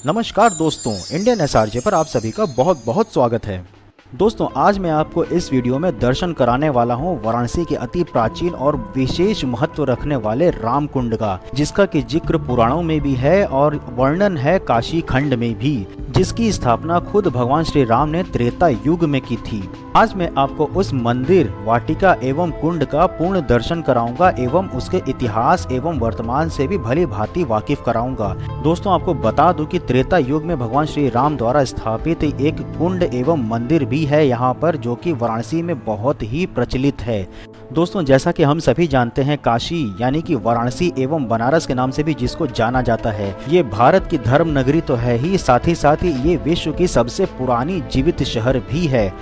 नमस्कार दोस्तों, Indian SRJ पर आप सभी का बहुत बहुत स्वागत है। दोस्तों, आज मैं आपको इस वीडियो में दर्शन कराने वाला हूं वाराणसी के अति प्राचीन और विशेष महत्व रखने वाले राम कुंड का, जिसका कि जिक्र पुराणों में भी है और वर्णन है काशी खंड में भी, जिसकी स्थापना खुद भगवान श्री राम ने त्रेता युग में की थी। आज मैं आपको उस मंदिर, वाटिका एवं कुंड का पूर्ण दर्शन कराऊंगा एवं उसके इतिहास एवं वर्तमान से भी भली भांति वाकिफ कराऊंगा। दोस्तों, आपको बता दूं कि त्रेता युग में भगवान श्री राम द्वारा स्थापित एक कुंड एवं मंदिर भी है यहाँ पर, जो कि वाराणसी में बहुत ही प्रचलित है। दोस्तों, जैसा कि हम सभी जानते हैं, काशी यानी कि वाराणसी एवं बनारस के नाम से भी जिसको जाना जाता है, ये भारत की धर्म नगरी तो है ही, साथ ही ये विश्व की सबसे पुरानी जीवित शहर भी है।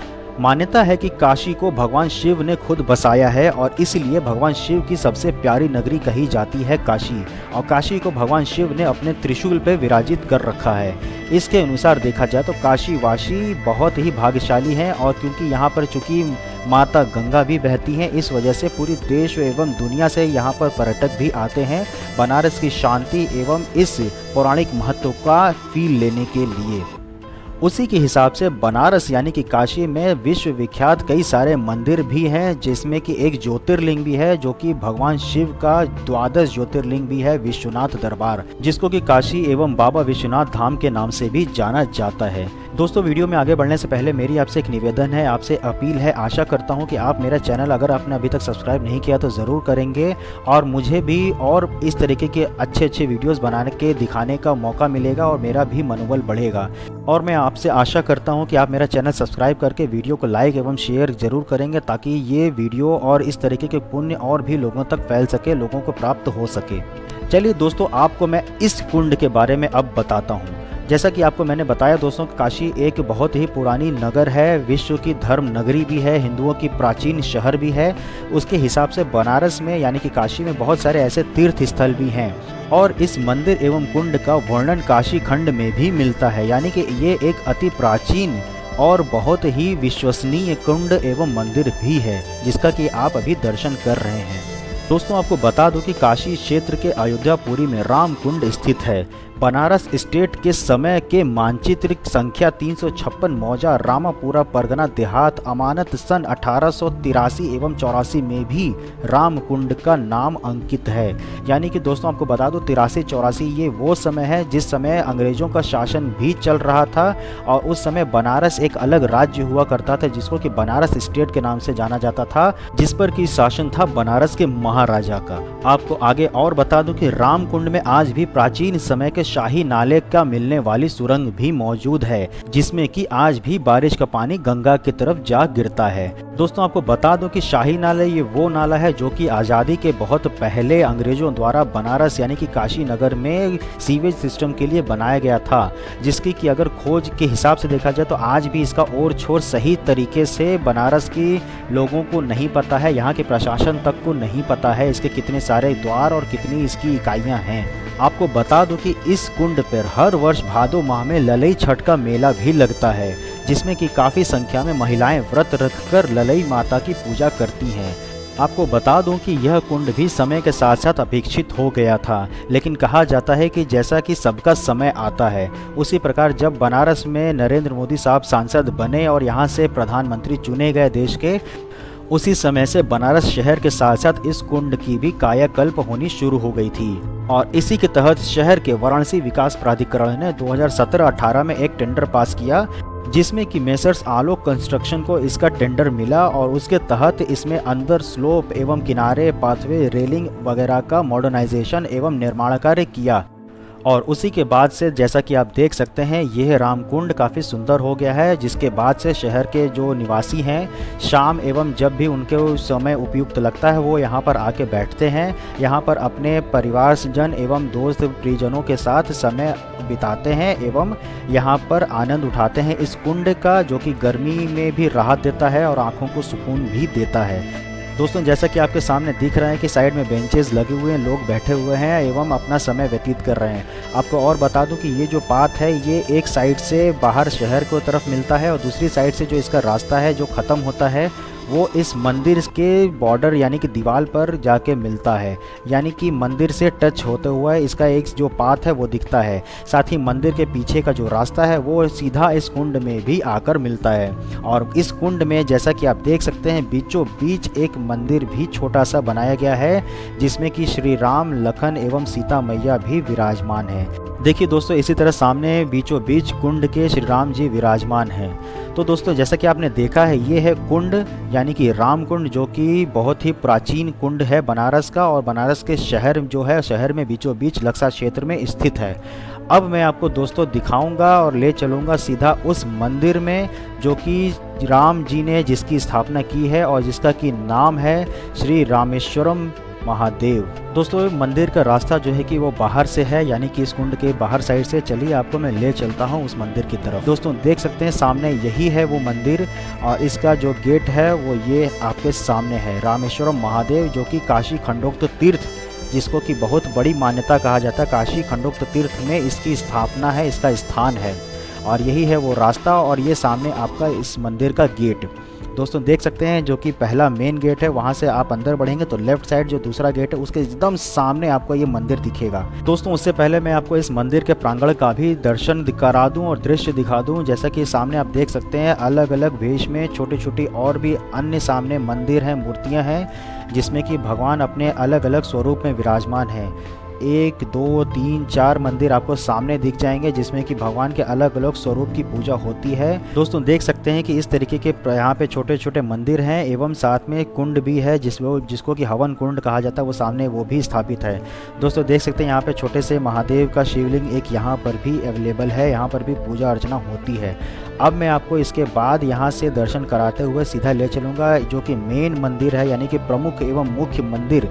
मान्यता है कि काशी को भगवान शिव ने खुद बसाया है और इसलिए भगवान शिव की सबसे प्यारी नगरी कही जाती है काशी, और काशी को भगवान शिव ने अपने त्रिशूल पे विराजित कर रखा है। इसके अनुसार देखा जाए तो काशी वासी बहुत ही भाग्यशाली हैं, और क्योंकि यहाँ पर चूंकि माता गंगा भी बहती हैं, इस वजह से पूरी देश एवं दुनिया से यहाँ पर पर्यटक भी आते हैं बनारस की शांति एवं इस पौराणिक महत्व का फील लेने के लिए। उसी के हिसाब से बनारस यानी कि काशी में विश्व विख्यात कई सारे मंदिर भी हैं, जिसमें कि एक ज्योतिर्लिंग भी है जो कि भगवान शिव का द्वादश ज्योतिर्लिंग भी है, विश्वनाथ दरबार, जिसको कि काशी एवं बाबा विश्वनाथ धाम के नाम से भी जाना जाता है। दोस्तों, वीडियो में आगे बढ़ने से पहले मेरी आपसे एक निवेदन है, आपसे अपील है। आशा करता हूं कि आप मेरा चैनल अगर आपने अभी तक सब्सक्राइब नहीं किया तो ज़रूर करेंगे, और मुझे भी और इस तरीके के अच्छे व्यूज़ बनाने के दिखाने का मौका मिलेगा और मेरा भी मनोबल बढ़ेगा। और मैं आपसे आशा करता हूं कि आप मेरा चैनल सब्सक्राइब करके वीडियो को लाइक एवं शेयर ज़रूर करेंगे, ताकि ये वीडियो और इस तरीके के पुण्य और भी लोगों तक फैल सके, लोगों को प्राप्त हो सके। चलिए दोस्तों, आपको मैं इस कुंड के बारे में अब बताता हूँ। जैसा कि आपको मैंने बताया दोस्तों, काशी एक बहुत ही पुरानी नगर है, विश्व की धर्म नगरी भी है, हिंदुओं की प्राचीन शहर भी है। उसके हिसाब से बनारस में यानी कि काशी में बहुत सारे ऐसे तीर्थ स्थल भी हैं, और इस मंदिर एवं कुंड का वर्णन काशी खंड में भी मिलता है। यानी कि ये एक अति प्राचीन और बहुत ही विश्वसनीय कुंड एवं मंदिर भी है, जिसका कि आप अभी दर्शन कर रहे हैं। दोस्तों, आपको बता दूं कि काशी क्षेत्र के अयोध्यापुरी में राम कुंड स्थित है। बनारस स्टेट के समय के मानचित्र संख्या 356 मौजा रामापुरा परगना देहात अमानत सन 1883 एवं 84 में भी राम कुंड का नाम अंकित है। यानी कि दोस्तों, आपको बता दो 83-84 ये वो समय है जिस समय अंग्रेजों का शासन भी चल रहा था, और उस समय बनारस एक अलग राज्य हुआ करता था, जिसको कि बनारस स्टेट के नाम से जाना जाता था, जिस पर की शासन था बनारस के महाराजा का। आपको आगे और बता दूं कि राम कुंड में आज भी प्राचीन समय के शाही नाले का मिलने वाली सुरंग भी मौजूद है, जिसमें कि आज भी बारिश का पानी गंगा की तरफ जा गिरता है। दोस्तों, आपको बता दूं कि शाही नाला ये वो नाला है जो कि आज़ादी के बहुत पहले अंग्रेजों द्वारा बनारस यानी कि काशी नगर में सीवेज सिस्टम के लिए बनाया गया था, जिसकी कि अगर खोज के हिसाब से देखा जाए तो आज भी इसका ओर छोर सही तरीके से बनारस के लोगों को नहीं पता है, यहाँ के प्रशासन तक को नहीं पता है इसके कितने सारे द्वार और कितनी इसकी इकाइयाँ हैं। आपको बता दूं कि इस कुंड पर हर वर्ष भादो माह में ललई छठ का मेला भी लगता है, जिसमें कि काफ़ी संख्या में महिलाएं व्रत रखकर ललई माता की पूजा करती हैं। आपको बता दूं कि यह कुंड भी समय के साथ साथ अपेक्षित हो गया था, लेकिन कहा जाता है कि जैसा कि सबका समय आता है, उसी प्रकार जब बनारस में नरेंद्र मोदी साहब सांसद बने और यहाँ से प्रधानमंत्री चुने गए देश के, उसी समय से बनारस शहर के साथ साथ इस कुंड की भी कायाकल्प होनी शुरू हो गई थी। और इसी के तहत शहर के वाराणसी विकास प्राधिकरण ने 2017-18 में एक टेंडर पास किया, जिसमें कि मेसर्स आलोक कंस्ट्रक्शन को इसका टेंडर मिला, और उसके तहत इसमें अंदर स्लोप एवं किनारे पाथवे रेलिंग वगैरह का मॉडर्नाइजेशन एवं निर्माण कार्य किया। और उसी के बाद से जैसा कि आप देख सकते हैं, यह रामकुंड काफ़ी सुंदर हो गया है, जिसके बाद से शहर के जो निवासी हैं शाम एवं जब भी उनके समय उपयुक्त लगता है वो यहाँ पर आके बैठते हैं, यहाँ पर अपने परिवारजन एवं दोस्त प्रियजनों के साथ समय बिताते हैं एवं यहाँ पर आनंद उठाते हैं इस कुंड का, जो कि गर्मी में भी राहत देता है और आँखों को सुकून भी देता है। दोस्तों, जैसा कि आपके सामने दिख रहा है कि साइड में बेंचेस लगे हुए हैं, लोग बैठे हुए हैं एवं अपना समय व्यतीत कर रहे हैं। आपको और बता दूं कि ये जो पाथ है ये एक साइड से बाहर शहर को तरफ मिलता है, और दूसरी साइड से जो इसका रास्ता है जो ख़त्म होता है वो इस मंदिर के बॉर्डर यानी कि दीवार पर जाके मिलता है, यानी कि मंदिर से टच होते हुए इसका एक जो पाथ है वो दिखता है। साथ ही मंदिर के पीछे का जो रास्ता है वो सीधा इस कुंड में भी आकर मिलता है। और इस कुंड में जैसा कि आप देख सकते हैं बीचों बीच एक मंदिर भी छोटा सा बनाया गया है, जिसमें कि श्री राम, लखन एवं सीता मैया भी विराजमान है। देखिए दोस्तों, इसी तरह सामने बीचों बीच कुंड के श्री राम जी विराजमान हैं। तो दोस्तों, जैसा कि आपने देखा है, ये है कुंड यानी कि राम कुंड, जो कि बहुत ही प्राचीन कुंड है बनारस का, और बनारस के शहर जो है, शहर में बीचों बीच लक्सा क्षेत्र में स्थित है। अब मैं आपको दोस्तों दिखाऊंगा और ले चलूंगा सीधा उस मंदिर में, जो कि राम जी ने जिसकी स्थापना की है और जिसका कि नाम है श्री रामेश्वरम महादेव। दोस्तों, मंदिर का रास्ता जो है कि वो बाहर से है, यानी कि इस कुंड के बाहर साइड से। चलिए आपको मैं ले चलता हूँ उस मंदिर की तरफ। दोस्तों, देख सकते हैं सामने यही है वो मंदिर, और इसका जो गेट है वो ये आपके सामने है। रामेश्वरम महादेव, जो कि काशी खंडोक्त तीर्थ, जिसको कि बहुत बड़ी मान्यता कहा जाता है, काशी खंडोक्त तीर्थ में इसकी स्थापना है, इसका स्थान है। और यही है वो रास्ता, और ये सामने आपका इस मंदिर का गेट दोस्तों देख सकते हैं, जो कि पहला मेन गेट है। वहां से आप अंदर बढ़ेंगे तो लेफ्ट साइड जो दूसरा गेट है उसके एकदम सामने आपको ये मंदिर दिखेगा। दोस्तों, उससे पहले मैं आपको इस मंदिर के प्रांगण का भी दर्शन करा दूं और दृश्य दिखा दूं। जैसा कि सामने आप देख सकते हैं, अलग अलग वेश में छोटी छोटी और भी अन्य सामने मंदिर हैं, मूर्तियां हैं, जिसमें कि भगवान अपने अलग अलग स्वरूप में विराजमान हैं। 1 2 3 4 मंदिर आपको सामने दिख जाएंगे, जिसमें कि भगवान के अलग अलग स्वरूप की पूजा होती है। दोस्तों, देख सकते हैं कि इस तरीके के यहाँ पे छोटे छोटे मंदिर हैं, एवं साथ में कुंड भी है, जिसको कि हवन कुंड कहा जाता है, वो सामने वो भी स्थापित है। दोस्तों, देख सकते हैं यहाँ पे छोटे से महादेव का शिवलिंग एक यहाँ पर भी अवेलेबल है, यहाँ पर भी पूजा अर्चना होती है। अब मैं आपको इसके बाद यहाँ से दर्शन कराते हुए सीधा ले चलूँगा जो कि मेन मंदिर है, यानी कि प्रमुख एवं मुख्य मंदिर,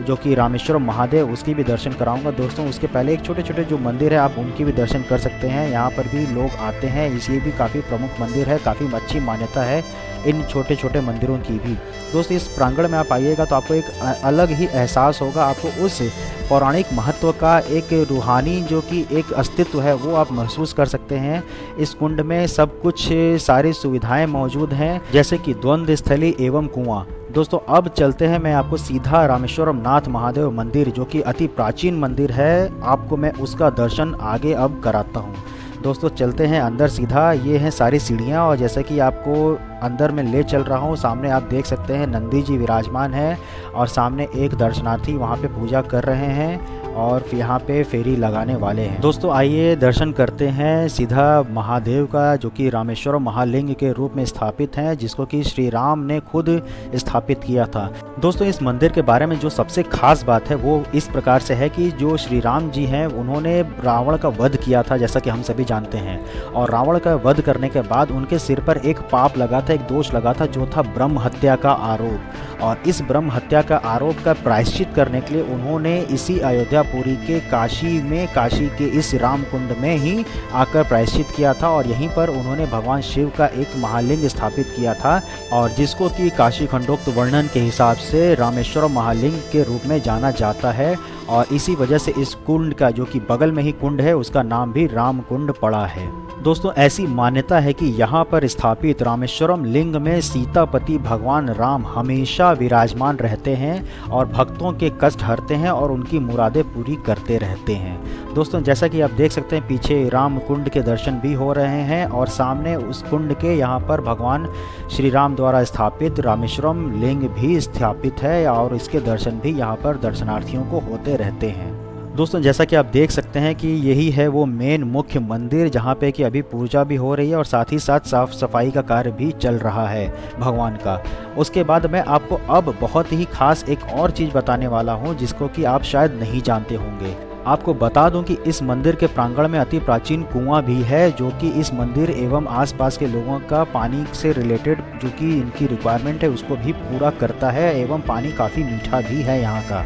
जो कि रामेश्वरम महादेव, उसकी भी दर्शन कराऊंगा। दोस्तों, उसके पहले एक छोटे छोटे जो मंदिर है आप उनकी भी दर्शन कर सकते हैं। यहाँ पर भी लोग आते हैं, ये भी काफ़ी प्रमुख मंदिर है, काफ़ी अच्छी मान्यता है इन छोटे छोटे मंदिरों की भी। दोस्तों, इस प्रांगण में आप आइएगा तो आपको एक अलग ही एहसास होगा, आपको उस पौराणिक महत्व का एक रूहानी जो कि एक अस्तित्व है वो आप महसूस कर सकते हैं। इस कुंड में सब कुछ सारी सुविधाएं मौजूद हैं, जैसे कि द्वंद्व स्थली एवं कुआं। दोस्तों, अब चलते हैं, मैं आपको सीधा रामेश्वरम नाथ महादेव मंदिर, जो कि अति प्राचीन मंदिर है, आपको मैं उसका दर्शन आगे अब कराता हूँ। दोस्तों, चलते हैं अंदर सीधा। ये हैं सारी सीढ़ियाँ, और जैसे कि आपको अंदर में ले चल रहा हूँ, सामने आप देख सकते हैं नंदी जी विराजमान है, और सामने एक दर्शनार्थी वहाँ पे पूजा कर रहे हैं और यहाँ पे फेरी लगाने वाले हैं। दोस्तों, आइए दर्शन करते हैं सीधा महादेव का, जो कि रामेश्वरम महालिंग के रूप में स्थापित हैं, जिसको कि श्री राम ने खुद स्थापित किया था। दोस्तों, इस मंदिर के बारे में जो सबसे खास बात है वो इस प्रकार से है कि जो श्री राम जी हैं उन्होंने रावण का वध किया था, जैसा कि हम सभी जानते हैं। और रावण का वध करने के बाद उनके सिर पर एक पाप लगा था, एक दोष लगा था, जो था ब्रह्म हत्या का आरोप। और इस ब्रह्म हत्या का आरोप का प्रायश्चित करने के लिए उन्होंने इसी अयोध्यापुरी के काशी के इस राम कुंड में ही आकर प्रायश्चित किया था, और यहीं पर उन्होंने भगवान शिव का एक महालिंग स्थापित किया था, और जिसको कि काशी खंडोक्त वर्णन के हिसाब से रामेश्वरम महालिंग के रूप में जाना जाता है। और इसी वजह से इस कुंड का, जो कि बगल में ही कुंड है, उसका नाम भी राम कुंड पड़ा है। दोस्तों, ऐसी मान्यता है कि यहाँ पर स्थापित रामेश्वरम लिंग में सीतापति भगवान राम हमेशा विराजमान रहते हैं और भक्तों के कष्ट हरते हैं और उनकी मुरादें पूरी करते रहते हैं। दोस्तों, जैसा कि आप देख सकते हैं, पीछे राम कुंड के दर्शन भी हो रहे हैं, और सामने उस कुंड के यहाँ पर भगवान श्री राम द्वारा स्थापित रामेश्वरम लिंग भी स्थापित है, और इसके दर्शन भी यहाँ पर दर्शनार्थियों को होते रहते हैं। दोस्तों, जैसा कि आप देख सकते हैं कि यही है वो मेन मुख्य मंदिर, जहाँ पे कि अभी पूजा भी हो रही है और साथ ही साथ साफ सफाई का कार्य भी चल रहा है भगवान का। उसके बाद मैं आपको अब बहुत ही खास एक और चीज़ बताने वाला हूँ, जिसको कि आप शायद नहीं जानते होंगे। आपको बता दूं कि इस मंदिर के प्रांगण में अति प्राचीन कुआं भी है, जो कि इस मंदिर एवं आसपास के लोगों का पानी से रिलेटेड जो कि इनकी रिक्वायरमेंट है उसको भी पूरा करता है, एवं पानी काफ़ी मीठा भी है यहाँ का।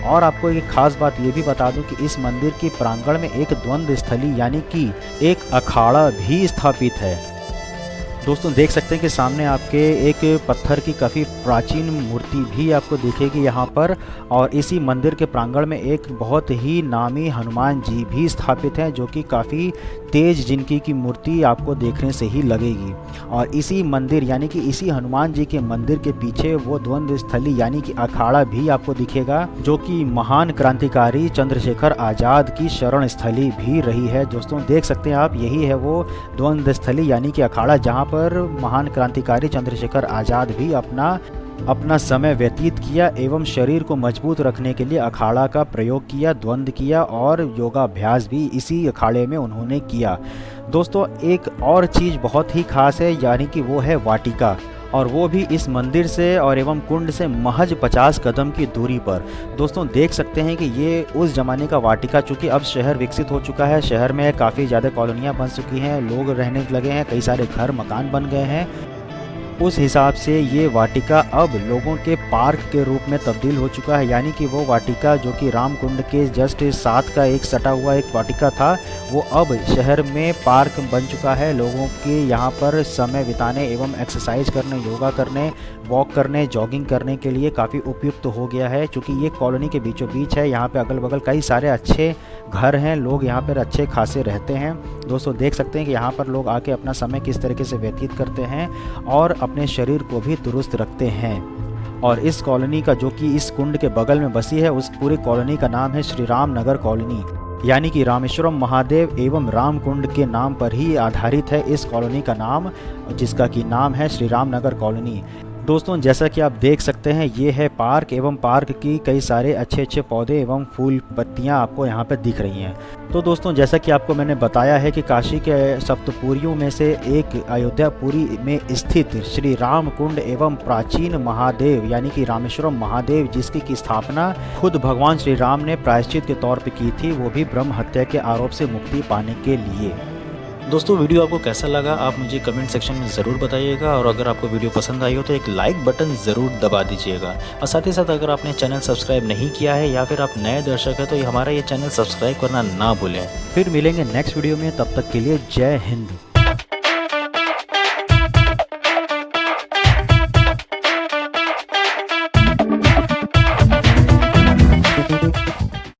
और आपको एक खास बात ये भी बता दूं कि इस मंदिर के प्रांगण में एक द्वंद्व स्थली यानी कि एक अखाड़ा भी स्थापित है। दोस्तों देख सकते हैं कि सामने आपके एक पत्थर की काफ़ी प्राचीन मूर्ति भी आपको दिखेगी यहाँ पर, और इसी मंदिर के प्रांगण में एक बहुत ही नामी हनुमान जी भी स्थापित हैं, जो कि काफ़ी तेज जिनकी की मूर्ति आपको देखने से ही लगेगी। और इसी मंदिर यानी कि इसी हनुमान जी के मंदिर के पीछे वो द्वंद्व स्थली यानी कि अखाड़ा भी आपको दिखेगा, जो कि महान क्रांतिकारी चंद्रशेखर आज़ाद की शरण स्थली भी रही है। दोस्तों देख सकते हैं आप, यही है वो द्वंद्व स्थली यानी कि अखाड़ा, जहाँ पर महान क्रांतिकारी चंद्रशेखर आज़ाद भी अपना समय व्यतीत किया एवं शरीर को मजबूत रखने के लिए अखाड़ा का प्रयोग किया, द्वंद्व किया और योगाभ्यास भी इसी अखाड़े में उन्होंने किया। दोस्तों एक और चीज़ बहुत ही खास है, यानी कि वो है वाटिका, और वो भी इस मंदिर से और एवं कुंड से महज 50 कदम की दूरी पर। दोस्तों देख सकते हैं कि ये उस ज़माने का वाटिका, चूँकि अब शहर विकसित हो चुका है, शहर में काफ़ी ज़्यादा कॉलोनियाँ बन चुकी हैं, लोग रहने लगे हैं, कई सारे घर मकान बन गए हैं, उस हिसाब से ये वाटिका अब लोगों के पार्क के रूप में तब्दील हो चुका है। यानी कि वो वाटिका जो कि रामकुंड के जस्ट साथ का एक सटा हुआ एक वाटिका था, वो अब शहर में पार्क बन चुका है। लोगों के यहाँ पर समय बिताने एवं एक्सरसाइज करने, योगा करने, वॉक करने, जॉगिंग करने के लिए काफ़ी उपयुक्त हो गया है। चूँकि ये कॉलोनी के बीचों बीच है, यहाँ पे अगल बगल कई सारे अच्छे घर हैं, लोग यहाँ पर अच्छे खासे रहते हैं। दोस्तों देख सकते हैं कि यहाँ पर लोग आके अपना समय किस तरीके से व्यतीत करते हैं और अपने शरीर को भी दुरुस्त रखते हैं। और इस कॉलोनी का, जो कि इस कुंड के बगल में बसी है, उस पूरी कॉलोनी का नाम है श्री राम नगर कॉलोनी, यानी कि रामेश्वरम महादेव एवं रामकुंड के नाम पर ही आधारित है इस कॉलोनी का नाम, जिसका कि नाम है श्री राम नगर कॉलोनी। दोस्तों जैसा कि आप देख सकते हैं, ये है पार्क एवं पार्क की कई सारे अच्छे अच्छे पौधे एवं फूल पत्तियां आपको यहाँ पर दिख रही हैं। तो दोस्तों जैसा कि आपको मैंने बताया है कि काशी के सप्तपुरियों में से एक अयोध्यापुरी में स्थित श्री राम कुंड एवं प्राचीन महादेव यानी कि रामेश्वरम महादेव, जिसकी की स्थापना खुद भगवान श्री राम ने प्रायश्चित के तौर पर की थी, वो भी ब्रह्म हत्या के आरोप से मुक्ति पाने के लिए। दोस्तों वीडियो आपको कैसा लगा आप मुझे कमेंट सेक्शन में ज़रूर बताइएगा, और अगर आपको वीडियो पसंद आई हो तो एक लाइक बटन ज़रूर दबा दीजिएगा। और साथ ही साथ अगर आपने चैनल सब्सक्राइब नहीं किया है या फिर आप नए दर्शक हैं तो हमारा ये चैनल सब्सक्राइब करना ना भूलें। फिर मिलेंगे नेक्स्ट वीडियो में, तब तक के लिए जय हिंद।